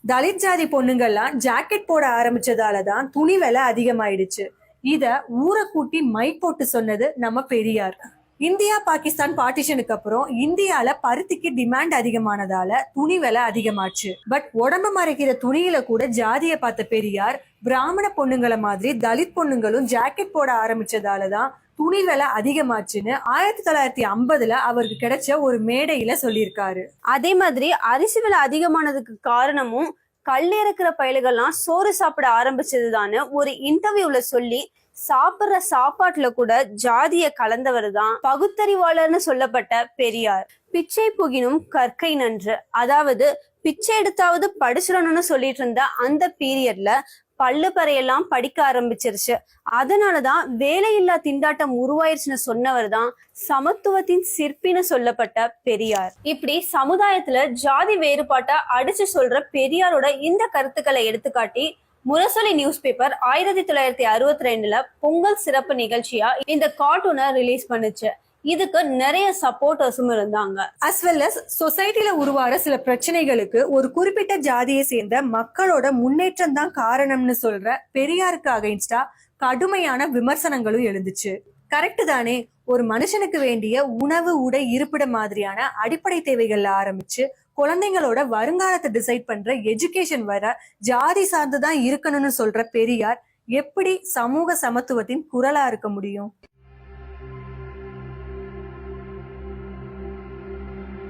தலித் ஜாதி பொண்ணுங்கள்லாம் ஜாக்கெட் போட ஆரம்பிச்சதாலதான் துணி விலை அதிகமாயிடுச்சு. இத ஊரை கூட்டி மைக் போட்டு சொன்னது நம்ம பெரியார். இந்தியா பாகிஸ்தான் பார்ட்டிஷனுக்கு அப்புறம் இந்தியால பருத்திக்கு டிமாண்ட் அதிகமானதால துணி விலை அதிகமாச்சு. பட் உடம்பு மறைக்கிற துணியில கூட ஜாதிய பார்த்த பெரியார் பிராமண பொண்ணுங்களை மாதிரி தலித் பொண்ணுங்களும் ஜாக்கெட் போட ஆரம்பிச்சதாலதான் துணி விலை அதிகமாச்சுன்னு 1950 அவருக்கு கிடைச்ச ஒரு மேடையில சொல்லியிருக்காரு. அதே மாதிரி அரிசி விலை அதிகமானதுக்கு காரணமும் கல் இறக்குற பயலுகள்லாம் சோறு சாப்பிட ஆரம்பிச்சதுதான்னு ஒரு இன்டர்வியூல சொல்லி, சாப்பிடுற சாப்பாட்டுல கூட ஜாதிய கலந்தவர் தான் பகுத்தறிவாளர்னு சொல்லப்பட்ட பெரியார். பிச்சை புகினும் கற்கை நன்று, அதாவது பிச்சை எடுத்தாவது படிச்சிடணும்னு சொல்லிட்டு இருந்த அந்த பீரியட்ல பல்லு பறையெல்லாம் படிக்க ஆரம்பிச்சிருச்சு. அதனாலதான் வேலையில்லா திண்டாட்டம் உருவாயிருச்சுன்னு சொன்னவர் தான் சமத்துவத்தின் சிற்பின்னு சொல்லப்பட்ட பெரியார். இப்படி சமுதாயத்துல ஜாதி வேறுபாட்டை அடிச்சு சொல்ற பெரியாரோட இந்த கருத்துக்களை எடுத்துக்காட்டி முரசொலி நியூஸ் பேப்பர் 1962 பொங்கல் சிறப்பு நிகழ்ச்சியா இந்த கார்ட்டூனை ரிலீஸ் பண்ணுச்சு. இதுக்கு நிறைய சப்போர்ட்டர்ஸும் இருந்தாங்க. அஸ் வெல் அஸ் சொசைட்டில உருவார சில பிரச்சனைகளுக்கு ஒரு குறிப்பிட்ட ஜாதியை சேர்ந்த மக்களோட முன்னேற்றம் தான் காரணம்னு சொல்ற பெரியாருக்கு அகைன்ஸ்டா கடுமையான விமர்சனங்களும் எழுந்துச்சு. கரெக்ட் தானே? ஒரு மனுஷனுக்கு வேண்டிய உணவு, உடை, இருப்பிட மாதிரியான அடிப்படை தேவைகள்ல ஆரம்பிச்சு குழந்தைங்களோட வருங்காலத்தை டிசைட் பண்ற எஜுகேஷன் வர ஜாதி சார்ந்துதான் இருக்கணும்னு சொல்ற பெரியார் எப்படி சமூக சமத்துவத்தின் குரலா இருக்க முடியும்?